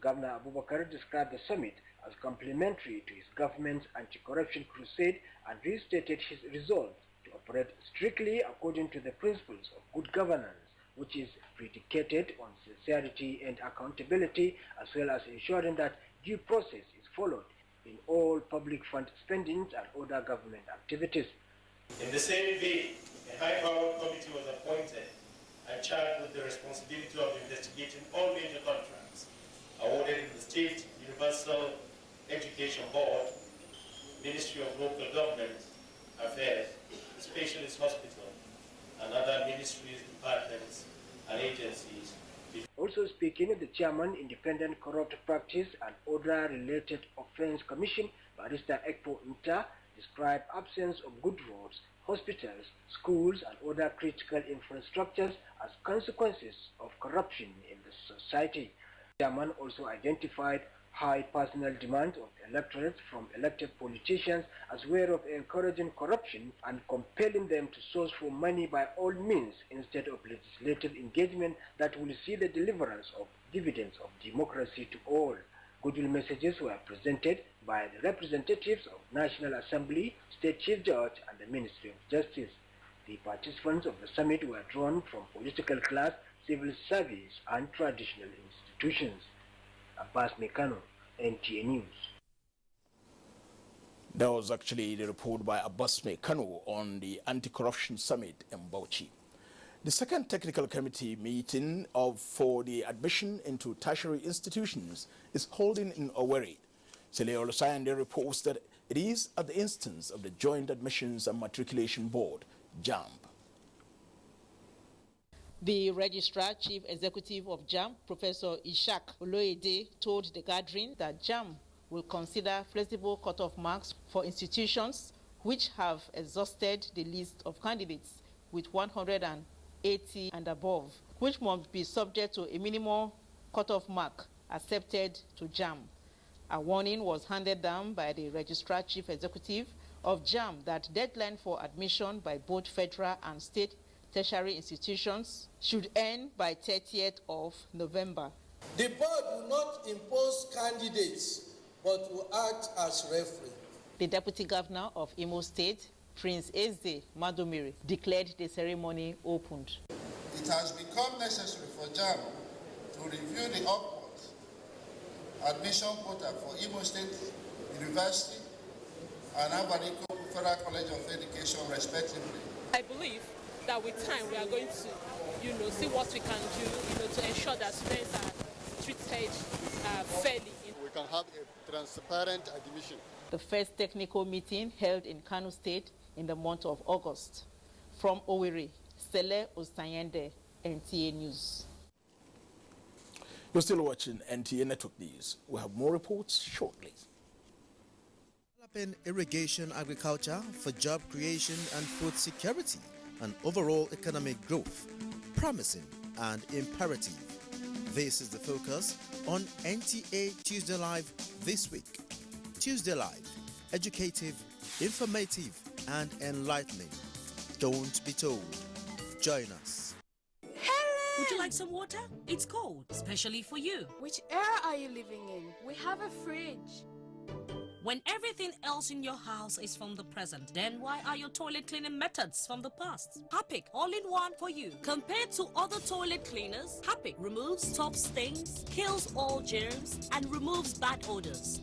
Speaker 2: Governor Abubakar described the summit as complementary to his government's anti-corruption crusade and restated his resolve to operate strictly according to the principles of good governance, which is predicated on sincerity and accountability, as well as ensuring that due process is followed in all public fund spendings and other government activities.
Speaker 4: In the same vein, a high-powered committee was appointed and charged with the responsibility of investigating all major contracts awarded in the State Universal Education Board, Ministry of Local Government Affairs, Specialist Hospital, and other ministries, departments, and agencies.
Speaker 2: Also speaking, the chairman, Independent Corrupt Practice and Other Related Offense Commission, Barrister Ekpo Nta, described absence of good roads, hospitals, schools, and other critical infrastructures as consequences of corruption in the society. The chairman also identified high personal demand of electorates from elected politicians as way of encouraging corruption and compelling them to source for money by all means instead of legislative engagement that will see the deliverance of dividends of democracy to all. Goodwill messages were presented by the representatives of National Assembly, State Chief Judge, and the Ministry of Justice. The participants of the summit were drawn from political class, civil service, and traditional institutions. Abbas Mekano, NTA News.
Speaker 1: That was actually the report by Abbas Mekano on the Anti-Corruption Summit in Bauchi. The second technical committee meeting for the admission into tertiary institutions is holding in Owerri. Sele Olusayande reports that it is at the instance of the Joint Admissions and Matriculation Board, JAMB.
Speaker 5: The Registrar Chief Executive of JAMB, Professor Ishak Oloyede, told the gathering that JAMB will consider flexible cutoff marks for institutions which have exhausted the list of candidates with 180 and above, which must be subject to a minimum cutoff mark accepted to JAMB. A warning was handed down by the Registrar Chief Executive of JAMB that deadline for admission by both federal and state tertiary institutions should end by 30th of November.
Speaker 6: The board will not impose candidates, but will act as referee.
Speaker 5: The Deputy Governor of Imo State, Prince Eze Madomiri, declared the ceremony opened.
Speaker 6: It has become necessary for JAMB to review the upward admission quota for Imo State University and Abariko Federal College of Education, respectively.
Speaker 7: I believe that with time we are going to, see what we can do, to ensure that students are treated fairly.
Speaker 8: We can have a transparent admission.
Speaker 5: The first technical meeting held in Kano State in the month of August. From Owerri, Sele Ostanyende, NTA News.
Speaker 1: You're still watching NTA Network News. We'll have more reports shortly.
Speaker 9: Developing irrigation agriculture for job creation and food security and overall economic growth, promising and imperative. This is the focus on NTA Tuesday Live this week. Tuesday Live, educative, informative, and enlightening. Don't be told. Join us.
Speaker 10: Would you like some water? It's cold, especially for you.
Speaker 13: Which era are you living in? We have a fridge.
Speaker 10: When everything else in your house is from the present, then why are your toilet cleaning methods from the past? Harpic, all-in-one for you. Compared to other toilet cleaners, Harpic removes top stains, kills all germs, and removes bad odors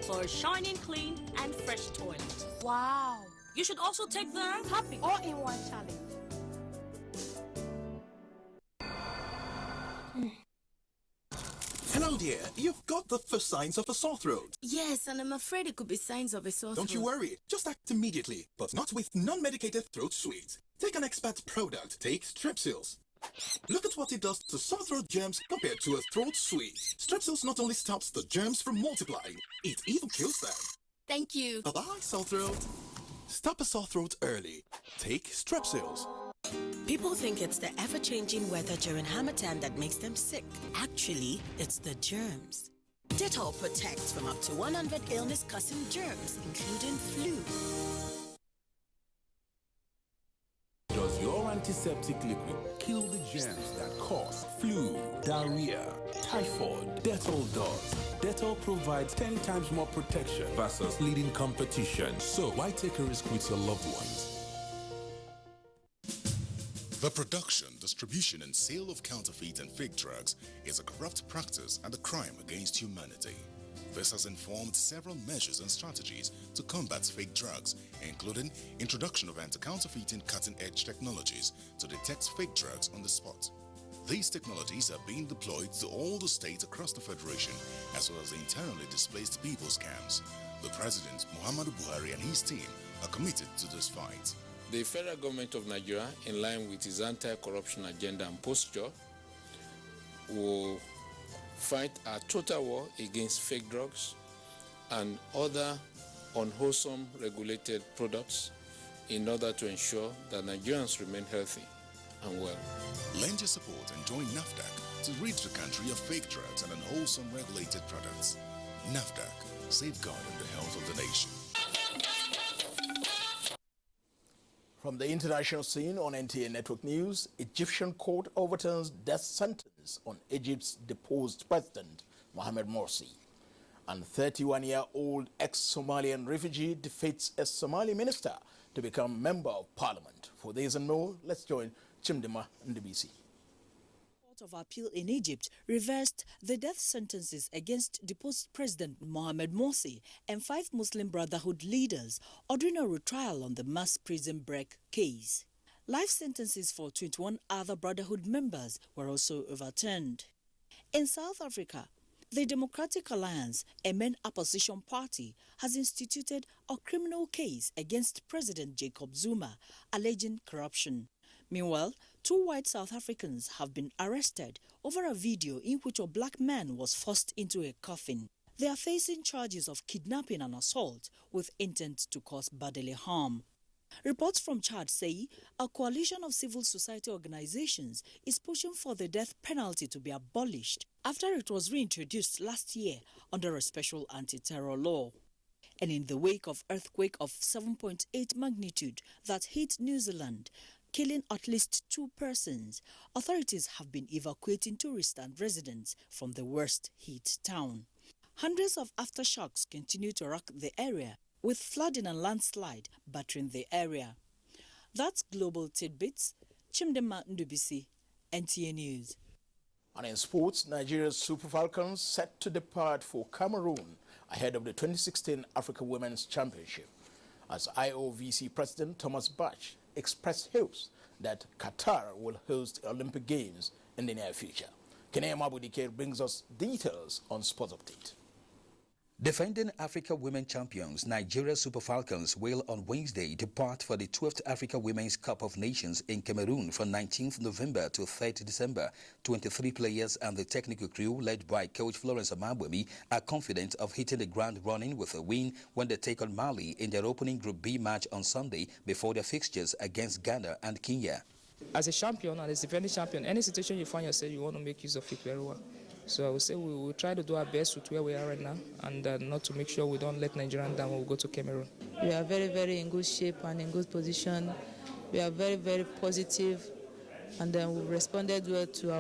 Speaker 10: for a shining, clean, and fresh toilet.
Speaker 13: Wow.
Speaker 10: You should also take the
Speaker 13: Harpic all-in-one challenge.
Speaker 20: Hello, dear. You've got the first signs of a sore throat.
Speaker 13: Yes, and I'm afraid it could be signs of a sore throat.
Speaker 20: Don't you worry. Just act immediately, but not with non-medicated throat sweets. Take an expert product. Take Strepsils. Look at what it does to sore throat germs compared to a throat sweet. Strepsils not only stops the germs from multiplying, it even kills them.
Speaker 13: Thank you.
Speaker 20: Bye-bye, sore throat. Stop a sore throat early. Take Strepsils.
Speaker 26: People think it's the ever-changing weather during Harmattan that makes them sick. Actually, it's the germs. Dettol protects from up to 100 illness-causing germs, including flu.
Speaker 21: Does your antiseptic liquid kill the germs that cause flu, diarrhea, typhoid? Dettol does. Dettol provides 10 times more protection versus leading competition. So why take a risk with your loved ones?
Speaker 22: The production, distribution, and sale of counterfeit and fake drugs is a corrupt practice and a crime against humanity. This has informed several measures and strategies to combat fake drugs, including introduction of anti-counterfeiting cutting-edge technologies to detect fake drugs on the spot. These technologies are being deployed to all the states across the Federation, as well as the internally displaced people's camps. The President, Muhammadu Buhari, and his team are committed to this fight.
Speaker 23: The federal government of Nigeria, in line with its anti-corruption agenda and posture, will fight a total war against fake drugs and other unwholesome regulated products in order to ensure that Nigerians remain healthy and well.
Speaker 22: Lend your support and join NAFDAC to rid the country of fake drugs and unwholesome regulated products. NAFDAC, safeguarding the health of the nation.
Speaker 1: From the international scene on NTA Network News, Egyptian court overturns death sentence on Egypt's deposed president, Mohamed Morsi. And 31-year-old ex-Somalian refugee defeats a Somali minister to become member of parliament. For this and more, let's join Chimdima Ndibisi.
Speaker 31: Court of Appeal in Egypt reversed the death sentences against deposed President Mohamed Morsi and 5 Muslim Brotherhood leaders, ordering a retrial on the mass prison break case. Life sentences for 21 other Brotherhood members were also overturned. In South Africa, the Democratic Alliance, a main opposition party, has instituted a criminal case against President Jacob Zuma, alleging corruption. Meanwhile, 2 white South Africans have been arrested over a video in which a black man was forced into a coffin. They are facing charges of kidnapping and assault with intent to cause bodily harm. Reports from Chad say a coalition of civil society organizations is pushing for the death penalty to be abolished after it was reintroduced last year under a special anti-terror law. And in the wake of earthquake of 7.8 magnitude that hit New Zealand, killing at least 2 persons, authorities have been evacuating tourists and residents from the worst hit town. Hundreds of aftershocks continue to rock the area, with flooding and landslide battering the area. That's Global Tidbits. Chimdema Ndubisi, NTA News.
Speaker 1: And in sports, Nigeria's Super Falcons set to depart for Cameroon ahead of the 2016 Africa Women's Championship, as IOVC President Thomas Bach expressed hopes that Qatar will host Olympic Games in the near future. Kenea Mabudike brings us details on Sports Update.
Speaker 3: Defending Africa Women Champions, Nigeria Super Falcons will on Wednesday depart for the 12th Africa Women's Cup of Nations in Cameroon from 19th November to 3rd December. 23 players and the technical crew led by coach Florence Amabwemi are confident of hitting the ground running with a win when they take on Mali in their opening Group B match on Sunday before their fixtures against Ghana and Kenya.
Speaker 11: As a champion and as a defending champion, any situation you find yourself, you want to make use of it very well. So I would say we will try to do our best with where we are right now and not to make sure we don't let Nigeria down when we go to Cameroon.
Speaker 12: We are very, very in good shape and in good position. We are very, very positive, and then we responded well to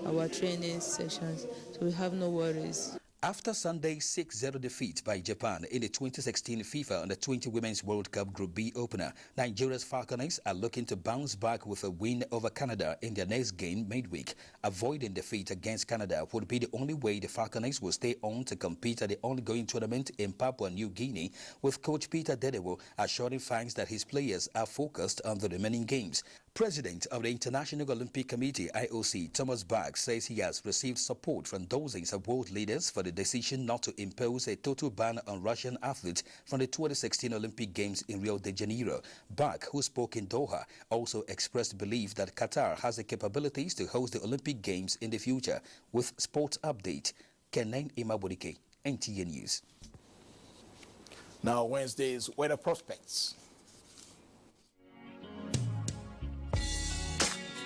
Speaker 12: our training sessions, so we have no worries.
Speaker 3: After Sunday's 6-0 defeat by Japan in the 2016 FIFA Under-20 Women's World Cup Group B opener, Nigeria's Falconets are looking to bounce back with a win over Canada in their next game midweek. Avoiding defeat against Canada would be the only way the Falconets will stay on to compete at the ongoing tournament in Papua New Guinea, with coach Peter Dedewo assuring fans that his players are focused on the remaining games. President of the International Olympic Committee, IOC, Thomas Bach, says he has received support from dozens of world leaders for the decision not to impose a total ban on Russian athletes from the 2016 Olympic Games in Rio de Janeiro. Bach, who spoke in Doha, also expressed belief that Qatar has the capabilities to host the Olympic Games in the future. With Sports Update, Kenan Imabodike, NTA News.
Speaker 1: Now, Wednesday's weather prospects.